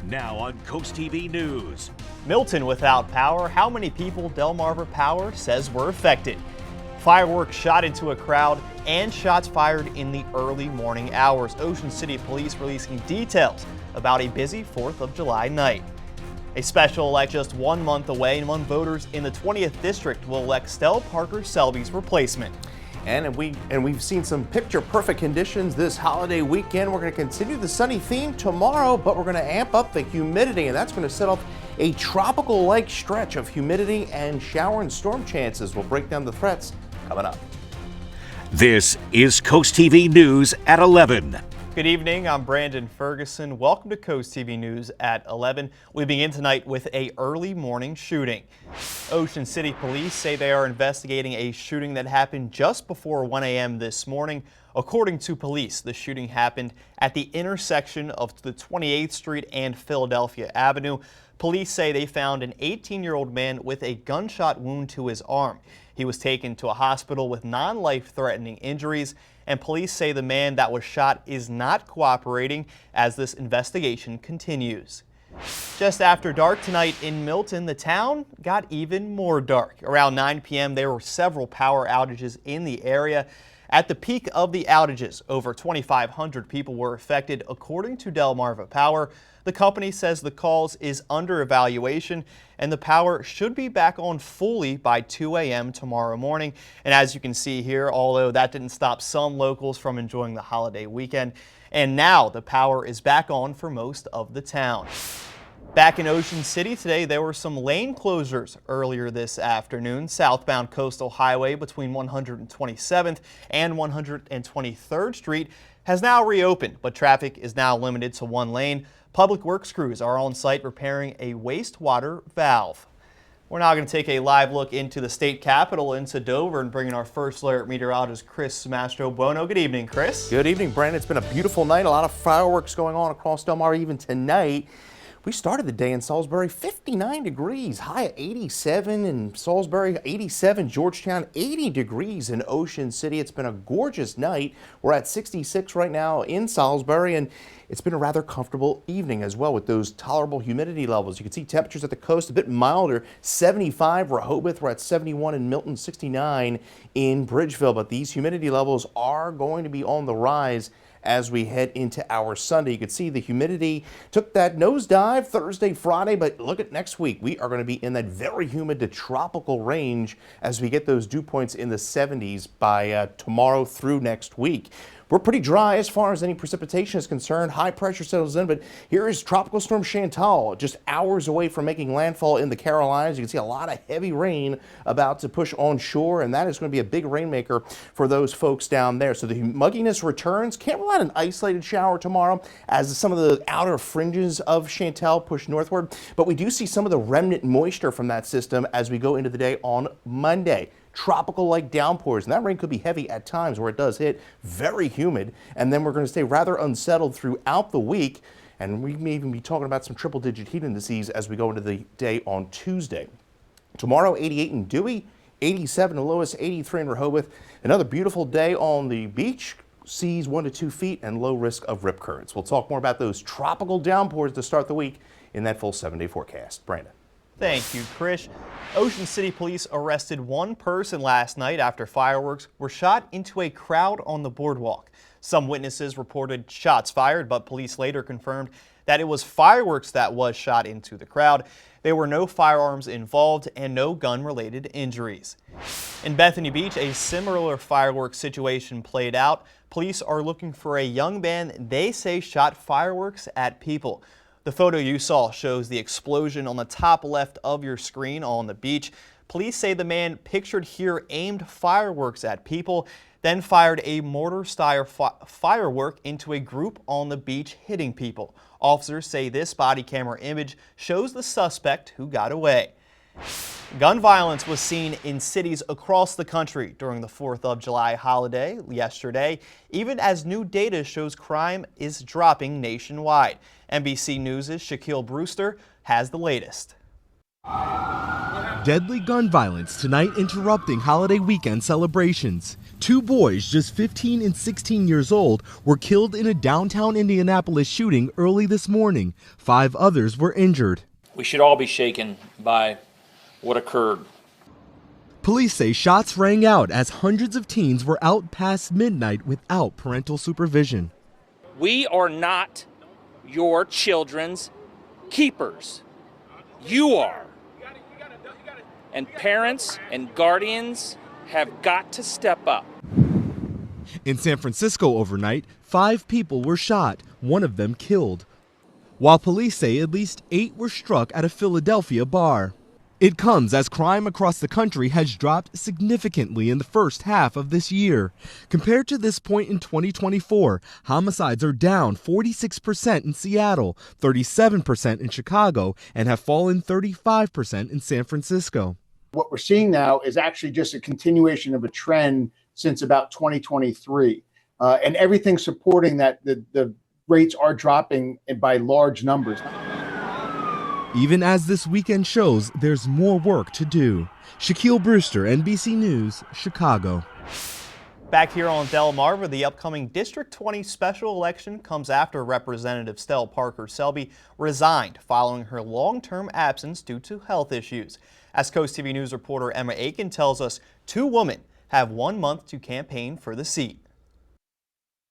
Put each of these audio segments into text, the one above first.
Now on CoastTV News. Milton without power. How many people Delmarva Power says were affected? Fireworks shot into a crowd and shots fired in the early morning hours. Ocean City Police releasing details about a busy 4th of July night. A special elect just 1 month away, and among voters in the 20th District will elect Stell Parker Selby's replacement. And we've seen some picture-perfect conditions this holiday weekend. We're going to continue the sunny theme tomorrow, but we're going to amp up the humidity, and that's going to set off a tropical-like stretch of humidity and shower and storm chances. We'll break down the threats coming up. This is CoastTV News at 11. Good evening, I'm Brandon Ferguson. Welcome to CoastTV News at 11. We begin tonight with a early morning shooting. Ocean City Police say they are investigating a shooting that happened just before 1 a.m. this morning. According to police, the shooting happened at the intersection of the 28th Street and Philadelphia Avenue. Police say they found an 18-year-old man with a gunshot wound to his arm. He was taken to a hospital with non-life-threatening injuries, and police say the man that was shot is not cooperating as this investigation continues. Just after dark tonight in Milton, the town got even more dark. Around 9 p.m., there were several power outages in the area. At the peak of the outages, over 2,500 people were affected, according to Delmarva Power. The company says the cause is under evaluation and the power should be back on fully by 2 a.m. tomorrow morning. And as you can see here, although that didn't stop some locals from enjoying the holiday weekend, and now the power is back on for most of the town. Back in Ocean City today, there were some lane closures earlier this afternoon. Southbound Coastal Highway between 127th and 123rd Street has now reopened, but traffic is now limited to one lane. Public Works crews are on site repairing a wastewater valve. We're now going to take a live look into the state capitol, into Dover, and bring in our first alert meteorologist, Chris Mastrobuono. Good evening, Chris. Good evening, Brandon. It's been a beautiful night. A lot of fireworks going on across Delmarva even tonight. We started the day in Salisbury, 59 degrees, high at 87 in Salisbury, 87 Georgetown, 80 degrees in Ocean City. It's been a gorgeous night. We're at 66 right now in Salisbury, and it's been a rather comfortable evening as well with those tolerable humidity levels. You can see temperatures at the coast a bit milder, 75 Rehoboth. We're at 71 in Milton, 69 in Bridgeville, but these humidity levels are going to be on the rise as we head into our Sunday. You can see the humidity took that nosedive Thursday, Friday, but look at next week. We are going to be in that very humid to tropical range as we get those dew points in the 70s by tomorrow through next week. We're pretty dry as far as any precipitation is concerned. High pressure settles in, but here is Tropical Storm Chantal, just hours away from making landfall in the Carolinas. You can see a lot of heavy rain about to push on shore, and that is going to be a big rainmaker for those folks down there. So the mugginess returns. Can't rely on an isolated shower tomorrow as some of the outer fringes of Chantal push northward, but we do see some of the remnant moisture from that system as we go into the day on Monday. Tropical-like downpours, and that rain could be heavy at times where it does hit, very humid, and then we're going to stay rather unsettled throughout the week, and we may even be talking about some triple-digit heat indices as we go into the day on Tuesday. Tomorrow, 88 in Dewey, 87 in Lewis, 83 in Rehoboth. Another beautiful day on the beach. Seas 1 to 2 feet and low risk of rip currents. We'll talk more about those tropical downpours to start the week in that full 7-day forecast. Brandon. Thank you, Chris. Ocean City Police arrested one person last night after fireworks were shot into a crowd on the boardwalk. Some witnesses reported shots fired, but police later confirmed that it was fireworks that was shot into the crowd. There were no firearms involved and no gun-related injuries. In Bethany Beach, a similar fireworks situation played out. Police are looking for a young man they say shot fireworks at people. The photo you saw shows the explosion on the top left of your screen on the beach. Police say the man pictured here aimed fireworks at people, then fired a mortar-style firework into a group on the beach, hitting people. Officers say this body camera image shows the suspect who got away. Gun violence was seen in cities across the country during the 4th of July holiday yesterday, even as new data shows crime is dropping nationwide. NBC News' Shaquille Brewster has the latest. Deadly gun violence tonight interrupting holiday weekend celebrations. Two boys, just 15 and 16 years old, were killed in a downtown Indianapolis shooting early this morning. 5 others were injured. We should all be shaken by what occurred. Police say shots rang out as hundreds of teens were out past midnight without parental supervision. We are not your children's keepers. You are. And parents and guardians have got to step up. In San Francisco overnight, 5 people were shot, one of them killed, while police say at least 8 were struck at a Philadelphia bar. It comes as crime across the country has dropped significantly in the first half of this year. Compared to this point in 2024, homicides are down 46% in Seattle, 37% in Chicago, and have fallen 35% in San Francisco. What we're seeing now is actually just a continuation of a trend since about 2023. And everything supporting that the rates are dropping by large numbers. Even as this weekend shows, there's more work to do. Shaquille Brewster, NBC News, Chicago. Back here on Delmarva, the upcoming District 20 special election comes after Representative Stella Parker Selby resigned following her long-term absence due to health issues. As Coast TV News reporter Emma Aiken tells us, 2 women have 1 month to campaign for the seat.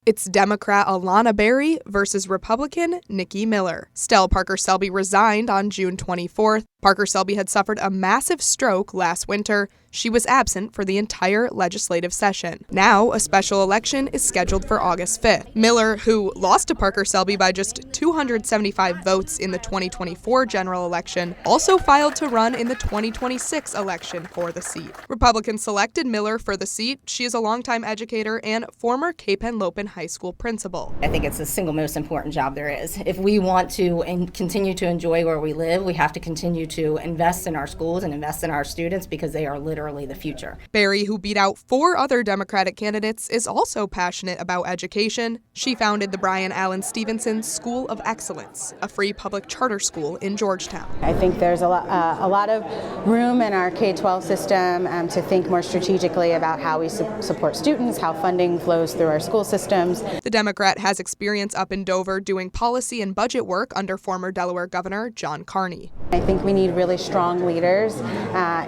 It's Democrat Alana Berry versus Republican Nikki Miller. Stella Parker Selby resigned on June 24th. Parker Selby had suffered a massive stroke last winter. She was absent for the entire legislative session. Now, a special election is scheduled for August 5th. Miller, who lost to Parker Selby by just 275 votes in the 2024 general election, also filed to run in the 2026 election for the seat. Republicans selected Miller for the seat. She is a longtime educator and former Cape Henlopen High School principal. I think it's the single most important job there is. If we want to continue to enjoy where we live, we have to continue to invest in our schools and invest in our students because they are literally the future. Berry, who beat out 4 other Democratic candidates, is also passionate about education. She founded the Brian Allen Stevenson School of Excellence, a free public charter school in Georgetown. I think there's a lot of room in our K-12 system to think more strategically about how we support students, how funding flows through our school systems. The Democrat has experience up in Dover doing policy and budget work under former Delaware Governor John Carney. I think we need really strong leaders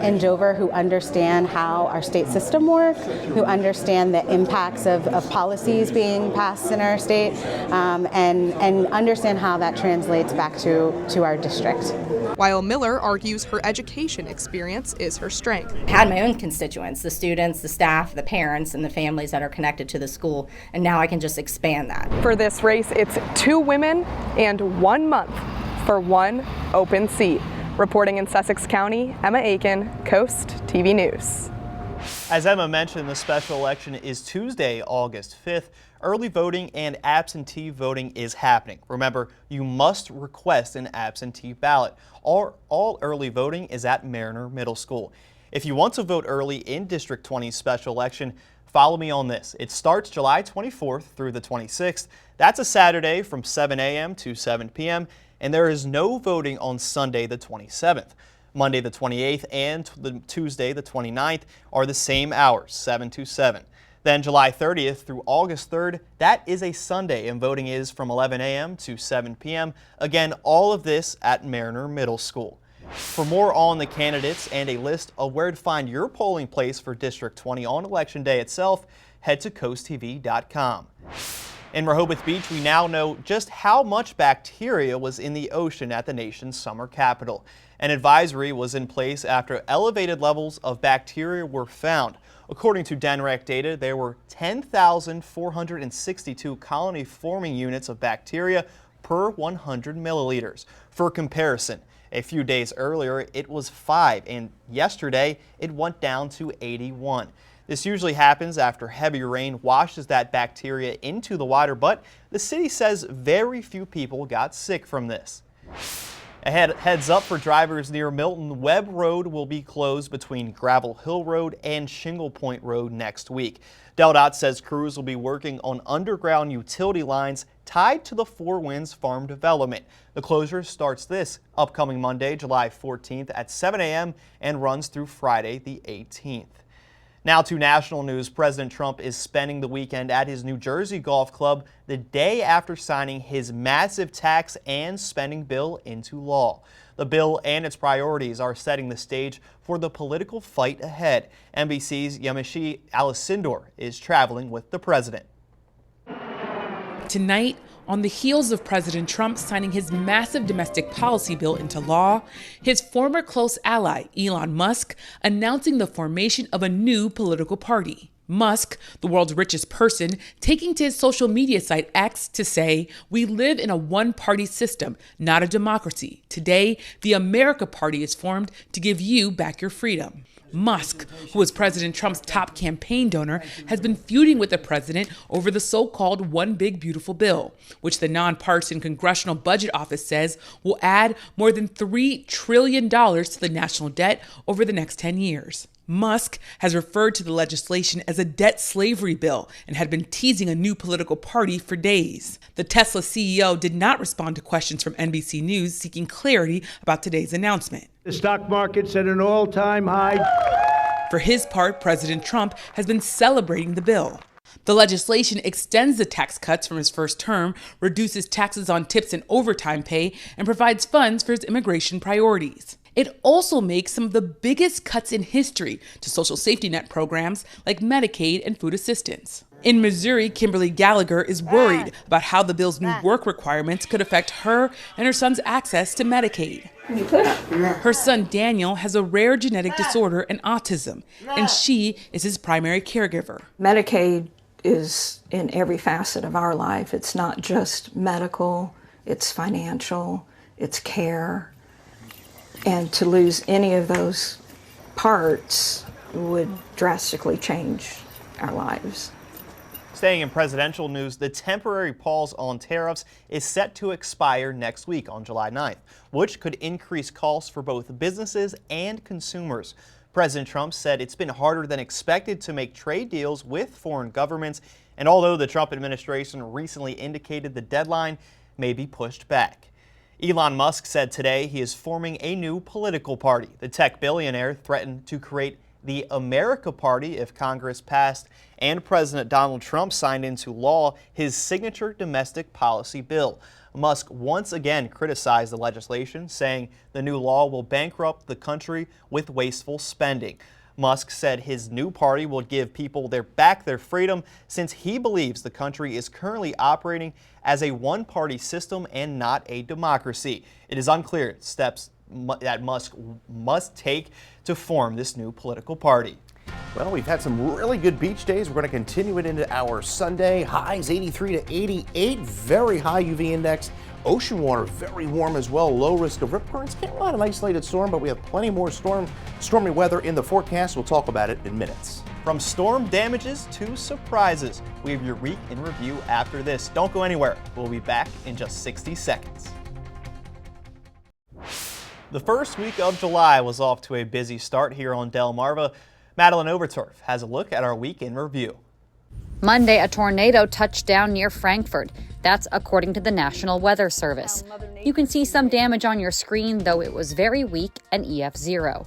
in Dover who understand how our state system works, who understand the impacts of policies being passed in our state, and understand how that translates back to our district. While Miller argues her education experience is her strength. I had my own constituents, the students, the staff, the parents, and the families that are connected to the school, and now I can just expand that. For this race, it's 2 women and 1 month for 1 open seat. Reporting in Sussex County, Emma Aiken, Coast TV News. As Emma mentioned, the special election is Tuesday, August 5th. Early voting and absentee voting is happening. Remember, you must request an absentee ballot. All early voting is at Mariner Middle School. If you want to vote early in District 20's special election, follow me on this. It starts July 24th through the 26th. That's a Saturday from 7 a.m. to 7 p.m. and there is no voting on Sunday the 27th. Monday the 28th and Tuesday the 29th are the same hours, 7 to 7. Then July 30th through August 3rd, that is a Sunday, and voting is from 11 a.m. to 7 p.m. Again, all of this at Mariner Middle School. For more on the candidates and a list of where to find your polling place for District 20 on Election Day itself, head to coasttv.com. In Rehoboth Beach, we now know just how much bacteria was in the ocean at the nation's summer capital. An advisory was in place after elevated levels of bacteria were found. According to DENREC data, there were 10,462 colony-forming units of bacteria per 100 milliliters. For comparison, a few days earlier, it was 5, and yesterday, it went down to 81. This usually happens after heavy rain washes that bacteria into the water, but the city says very few people got sick from this. A heads up for drivers near Milton, Webb Road will be closed between Gravel Hill Road and Shingle Point Road next week. DelDOT says crews will be working on underground utility lines tied to the Four Winds Farm development. The closure starts this upcoming Monday, July 14th at 7 a.m. and runs through Friday the 18th. Now to national news. President Trump is spending the weekend at his New Jersey golf club the day after signing his massive tax and spending bill into law. The bill and its priorities are setting the stage for the political fight ahead. NBC's Yamishi Alcindor is traveling with the president. Tonight, on the heels of President Trump signing his massive domestic policy bill into law, his former close ally, Elon Musk, announcing the formation of a new political party. Musk, the world's richest person, taking to his social media site X to say, "We live in a one-party system, not a democracy. Today, the America Party is formed to give you back your freedom." Musk, who was President Trump's top campaign donor, has been feuding with the president over the so-called One Big Beautiful Bill, which the nonpartisan Congressional Budget Office says will add more than $3 trillion to the national debt over the next 10 years. Musk has referred to the legislation as a debt slavery bill and had been teasing a new political party for days. The Tesla CEO did not respond to questions from NBC News seeking clarity about today's announcement. The stock market's at an all-time high. For his part, President Trump has been celebrating the bill. The legislation extends the tax cuts from his first term, reduces taxes on tips and overtime pay, and provides funds for his immigration priorities. It also makes some of the biggest cuts in history to social safety net programs like Medicaid and food assistance. In Missouri, Kimberly Gallagher is worried about how the bill's new work requirements could affect her and her son's access to Medicaid. Her son Daniel has a rare genetic disorder and autism, and she is his primary caregiver. Medicaid is in every facet of our life. It's not just medical, it's financial, it's care. And to lose any of those parts would drastically change our lives. Staying in presidential news, the temporary pause on tariffs is set to expire next week on July 9th, which could increase costs for both businesses and consumers. President Trump said it's been harder than expected to make trade deals with foreign governments, and although the Trump administration recently indicated the deadline may be pushed back. Elon Musk said today he is forming a new political party. The tech billionaire threatened to create the America Party if Congress passed and President Donald Trump signed into law his signature domestic policy bill. Musk once again criticized the legislation, saying the new law will bankrupt the country with wasteful spending. Musk said his new party will give people back their freedom since he believes the country is currently operating as a one-party system and not a democracy. It is unclear steps that Musk must take to form this new political party. Well, we've had some really good beach days. We're going to continue it into our Sunday. Highs 83 to 88, very high UV index. Ocean water very warm as well. Low risk of rip currents. Can't rely on an isolated storm, but we have plenty more stormy weather in the forecast. We'll talk about it in minutes. From storm damages to surprises, we have your week in review after this. Don't go anywhere. We'll be back in just 60 seconds. The first week of July was off to a busy start here on Delmarva. Madeline Overturf has a look at our week in review. Monday, a tornado touched down near Frankfort. That's according to the National Weather Service. You can see some damage on your screen, though it was very weak and EF0.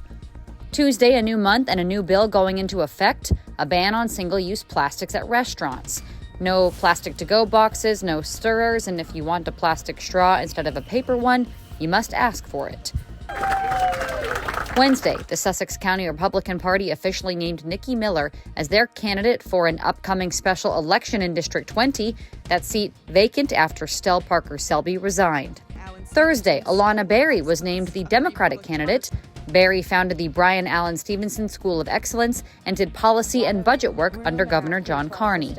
Tuesday, a new month and a new bill going into effect, a ban on single-use plastics at restaurants. No plastic to-go boxes, no stirrers, and if you want a plastic straw instead of a paper one, you must ask for it. Wednesday, the Sussex County Republican Party officially named Nikki Miller as their candidate for an upcoming special election in District 20, that seat vacant after Stell Parker Selby resigned. Thursday, Alana Berry was named the Democratic candidate. Berry founded the Brian Allen Stevenson School of Excellence and did policy and budget work under Governor John Carney.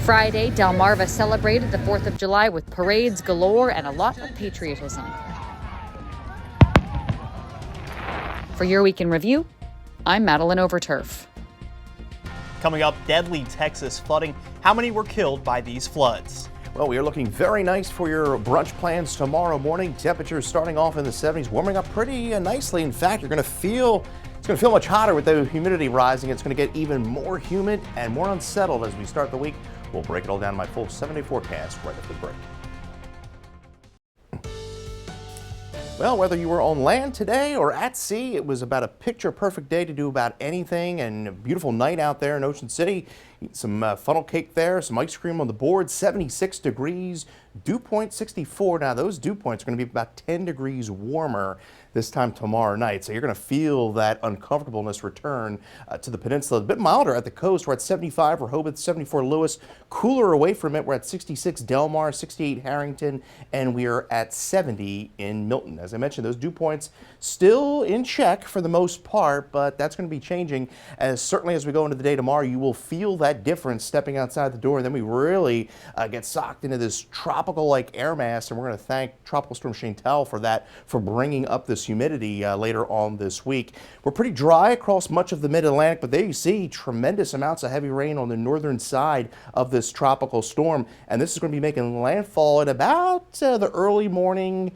Friday, Delmarva celebrated the 4th of July with parades galore and a lot of patriotism. For your week in review, I'm Madeline Overturf. Coming up, deadly Texas flooding. How many were killed by these floods? Well, we are looking very nice for your brunch plans tomorrow morning. Temperatures starting off in the 70s, warming up pretty nicely. In fact, it's going to feel much hotter with the humidity rising. It's going to get even more humid and more unsettled as we start the week. We'll break it all down in my full 7-day forecast right after the break. Well, whether you were on land today or at sea, it was about a picture-perfect day to do about anything, and a beautiful night out there in Ocean City. Eat some funnel cake there, some ice cream on the board, 76 degrees, dew point 64. Now, those dew points are going to be about 10 degrees warmer this time tomorrow night. So you're going to feel that uncomfortableness return to the peninsula. A bit milder at the coast. We're at 75 Rehoboth, 74 Lewis. Cooler away from it. We're at 66 Del Mar, 68 Harrington, and we are at 70 in Milton. As I mentioned, those dew points still in check for the most part, but that's going to be changing as certainly as we go into the day tomorrow. You will feel that difference stepping outside the door, and then we really get socked into this tropical-like air mass, and we're going to thank Tropical Storm Chantal for that, for bringing up this humidity later on this week. We're pretty dry across much of the mid-Atlantic, but there you see tremendous amounts of heavy rain on the northern side of this tropical storm, and this is going to be making landfall at about the early morning,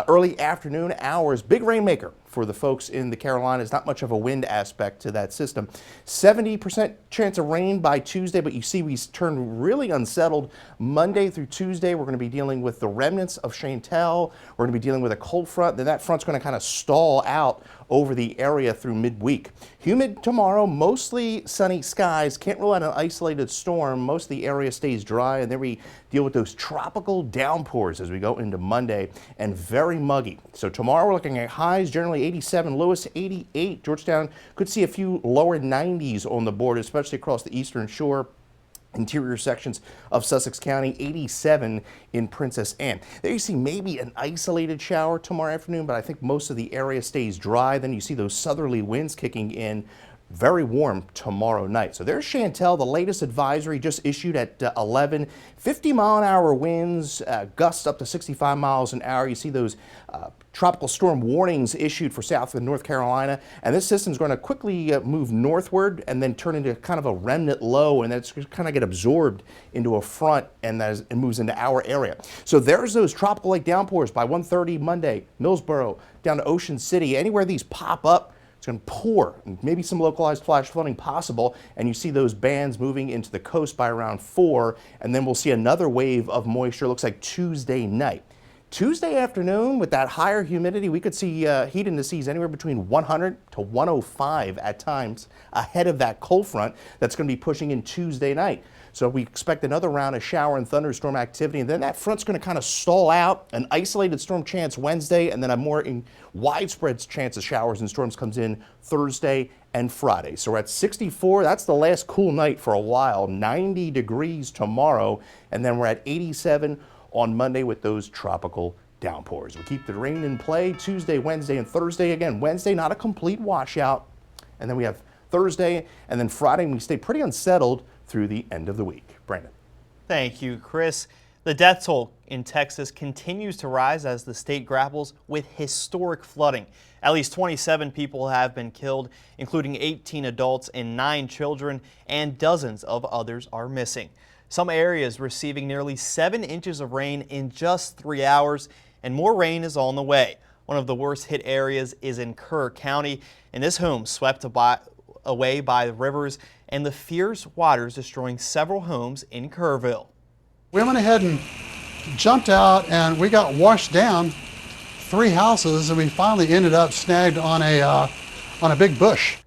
early afternoon hours. Big rainmaker for the folks in the Carolinas. Not much of a wind aspect to that system. 70% chance of rain by Tuesday, but you see we turn really unsettled Monday through Tuesday. We're going to be dealing with the remnants of Chantal. We're going to be dealing with a cold front. Then that front's going to kind of stall out over the area through midweek. Humid tomorrow, mostly sunny skies. Can't rule out an isolated storm. Most of the area stays dry, and then we deal with those tropical downpours as we go into Monday, and very muggy. So tomorrow we're looking at highs generally 87 Lewis, 88 Georgetown. Could see a few lower 90s on the board, especially across the eastern shore. Interior sections of Sussex County, 87 in Princess Anne. There you see maybe an isolated shower tomorrow afternoon, but I think most of the area stays dry. Then you see those southerly winds kicking in. Very warm tomorrow night. So there's Chantal, the latest advisory just issued at 11. 50-mile-an-hour winds, gusts up to 65 miles an hour. You see those tropical storm warnings issued for South and North Carolina, and this system is going to quickly move northward and then turn into kind of a remnant low, and that's going to kind of get absorbed into a front, and it moves into our area. So there's those tropical-like downpours by 1:30 Monday, Millsboro down to Ocean City. Anywhere these pop up, it's going to pour, maybe some localized flash flooding possible, and you see those bands moving into the coast by around 4, and then we'll see another wave of moisture. Looks like Tuesday night. Tuesday afternoon, with that higher humidity, we could see heat indices anywhere between 100 to 105 at times ahead of that cold front that's going to be pushing in Tuesday night. So we expect another round of shower and thunderstorm activity, and then that front's going to kind of stall out. An isolated storm chance Wednesday, and then a more widespread chance of showers and storms comes in Thursday and Friday. So we're at 64. That's the last cool night for a while. 90 degrees tomorrow, and then we're at 87 on Monday with those tropical downpours. We'll keep the rain in play Tuesday, Wednesday, and Thursday. Again, Wednesday, not a complete washout. And then we have Thursday, and then Friday, and we stay pretty unsettled through the end of the week. Brandon. Thank you, Chris. The death toll in Texas continues to rise as the state grapples with historic flooding. At least 27 people have been killed, including 18 adults and 9 children, and dozens of others are missing. Some areas receiving nearly 7 inches of rain in just 3 hours, and more rain is on the way. One of the worst hit areas is in Kerr County, and this home swept away by the rivers and the fierce waters destroying several homes in Kerrville. We went ahead and jumped out, and we got washed down 3 houses, and we finally ended up snagged on a big bush.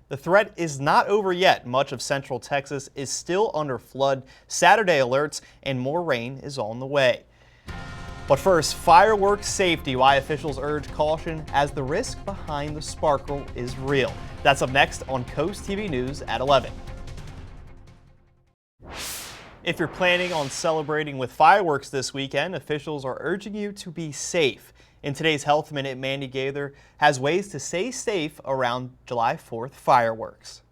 The threat is not over yet. Much of central Texas is still under flood, Saturday alerts, and more rain is on the way. But first, fireworks safety, why officials urge caution as the risk behind the sparkle is real. That's up next on Coast TV News at 11. If you're planning on celebrating with fireworks this weekend, officials are urging you to be safe. In today's Health Minute, Mandy Gaither has ways to stay safe around July 4th fireworks.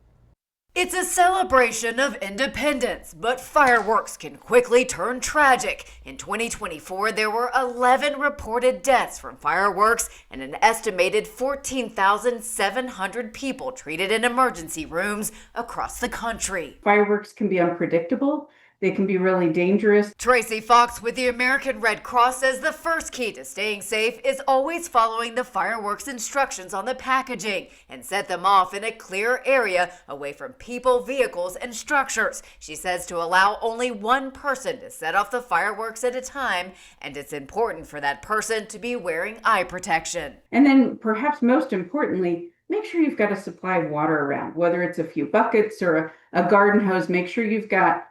It's a celebration of independence, but fireworks can quickly turn tragic. In 2024, there were 11 reported deaths from fireworks and an estimated 14,700 people treated in emergency rooms across the country. Fireworks can be unpredictable. They can be really dangerous. Tracy Fox with the American Red Cross says the first key to staying safe is always following the fireworks instructions on the packaging and set them off in a clear area away from people, vehicles, and structures. She says to allow only one person to set off the fireworks at a time, and it's important for that person to be wearing eye protection. And then perhaps most importantly, make sure you've got a supply of water around, whether it's a few buckets or a garden hose. Make sure you've got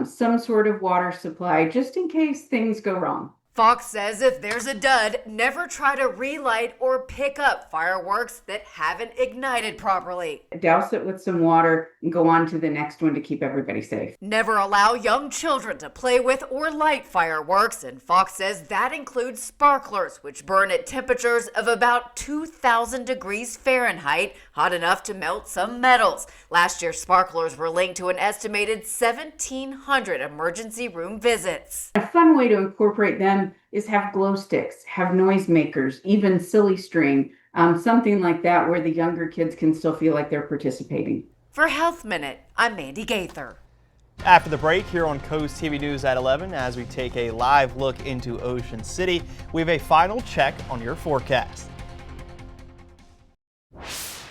some sort of water supply just in case things go wrong. Fox says if there's a dud, never try to relight or pick up fireworks that haven't ignited properly. Douse it with some water and go on to the next one to keep everybody safe. Never allow young children to play with or light fireworks, and Fox says that includes sparklers, which burn at temperatures of about 2,000 degrees Fahrenheit, hot enough to melt some metals. Last year, sparklers were linked to an estimated 1,700 emergency room visits. A fun way to incorporate them is have glow sticks, have noisemakers, even silly string, something like that where the younger kids can still feel like they're participating. For Health Minute, I'm Mandy Gaither. After the break here on Coast TV News at 11, as we take a live look into Ocean City, we have a final check on your forecast.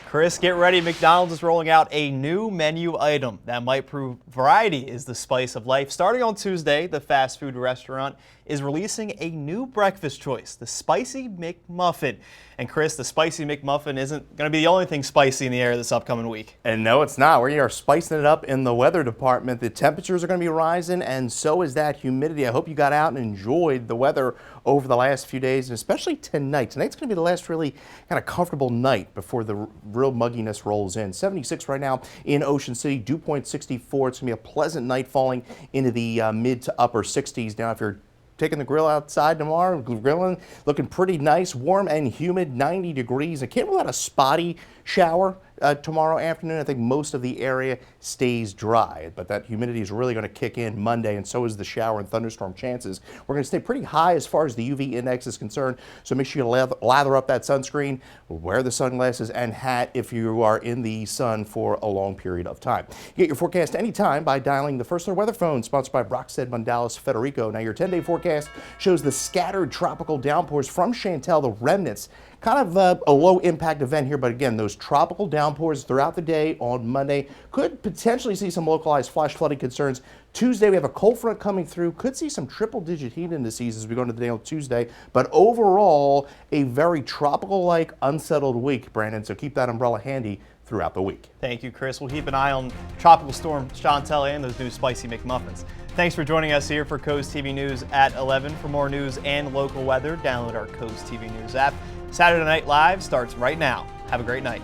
Chris, get ready. McDonald's is rolling out a new menu item that might prove variety is the spice of life. Starting on Tuesday, the fast food restaurant is releasing a new breakfast choice, the Spicy McMuffin. And Chris, the Spicy McMuffin isn't going to be the only thing spicy in the air this upcoming week. And no, it's not. We are spicing it up in the weather department. The temperatures are going to be rising, and so is that humidity. I hope you got out and enjoyed the weather over the last few days, and especially tonight. Tonight's going to be the last really kind of comfortable night before the real mugginess rolls in. 76 right now in Ocean City, dew point 64. It's going to be a pleasant night falling into the mid to upper 60s. Now, if you're taking the grill outside tomorrow, grilling, looking pretty nice, warm and humid, 90 degrees. I can't rule out a spotty shower tomorrow afternoon. I think most of the area stays dry, but that humidity is really going to kick in Monday, and so is the shower and thunderstorm chances. We're going to stay pretty high as far as the UV index is concerned, so make sure you lather up that sunscreen, wear the sunglasses and hat if you are in the sun for a long period of time. You get your forecast anytime by dialing the First Alert Weather Phone, sponsored by Brockstead, Mundalis, Federico. Now, your 10-day forecast shows the scattered tropical downpours from Chantal, the remnants. Kind of a low impact event here, but again, those tropical downpours throughout the day on Monday could potentially see some localized flash flooding concerns. Tuesday, we have a cold front coming through, could see some triple-digit heat indices as we go into the day on Tuesday, but overall, a very tropical-like, unsettled week, Brandon, so keep that umbrella handy throughout the week. Thank you, Chris. We'll keep an eye on Tropical Storm Chantal and those new Spicy McMuffins. Thanks for joining us here for Coast TV News at 11. For more news and local weather, download our Coast TV News app. Saturday Night Live starts right now. Have a great night.